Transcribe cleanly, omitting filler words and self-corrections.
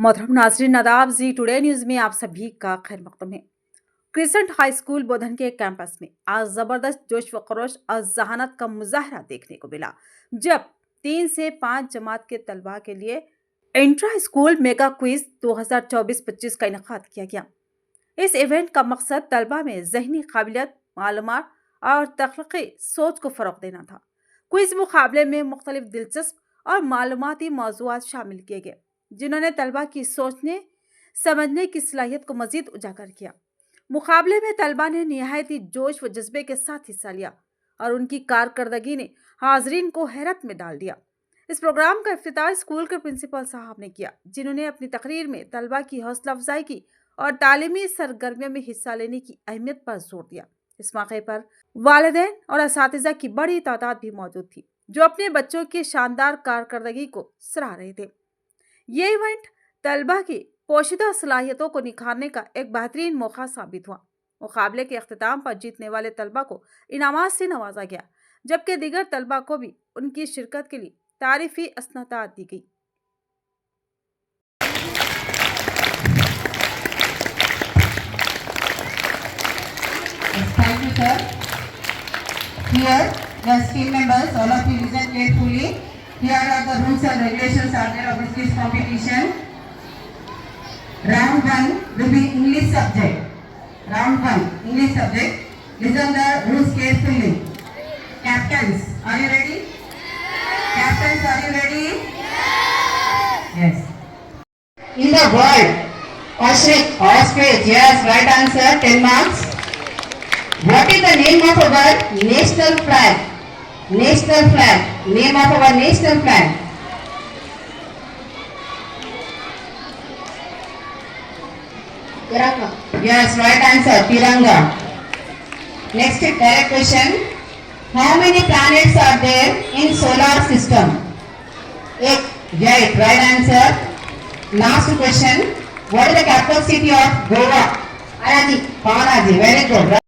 मोहतरम नाजरीन नादाब जी today news में आप सभी का खैर मकदम है। क्रिसेंट हाई स्कूल बोधन के कैंपस में आज जबरदस्त जोश व खरोश और जहानत का मुजाहरा देखने को मिला, जब 3 से 5 जमात के तलबा के लिए इंट्रा स्कूल मेगा क्विज 2024-25 का इनेकाद किया गया। इस इवेंट का मकसद तलबा में ज़हनी काबिलियत, मालूमात और तख्लीकी सोच को फ़रोग़ देना था। क्विज मुकाबले में मुख्तलिफ दिलचस्प और मालूमाती मौज़ूआत शामिल किए गए, जिन्होंने तलबा की सोचने समझने की सलाहियत को मजीद उजागर किया। मुकाबले में तलबा ने निहायती जोश व जज्बे के साथ हिस्सा लिया और उनकी कारकर्दगी ने हाजरीन को हैरत में डाल दिया। इस प्रोग्राम का इफ्तिताह स्कूल के प्रिंसिपल साहब ने किया, जिन्होंने अपनी तकरीर में तलबा की हौसला अफजाई की और तालीमी सरगर्मियों में हिस्सा लेने की अहमियत पर जोर दिया। इस मौके पर वालिदैन और असातिज़ा की बड़ी तादाद भी मौजूद थी, जो अपने बच्चों की शानदार कारकर्दगी को सराह रहे थे। ये इवेंट तलबा की पोशीदा सलाहियतों को निखारने का एक बेहतरीन मौका साबित हुआ। मुकाबले के अख्तिताम पर जीतने वाले तलबा को इनामात से नवाजा गया, जबकि दीगर तलबा को भी उनकी शिरकत के लिए तारीफी असनातात दी गई। Thank you, sir. Here, yes, team members, all of you listen carefully. Here are the rules and regulations are there of this competition. Round 1 will be English subject. Round 1, English subject. Listen the rules carefully. Captains, are you ready? Captains, are you ready? Yes. In the world, ostrich, yes, right answer, 10 marks. What is the name of our national flag? National flag. Name of our national flag. Tiranga. Yes, right answer. Tiranga. Next direct question. How many planets are there in solar system? Right. Right answer. Last question. What is the capital city of Goa? Panaji. Very good.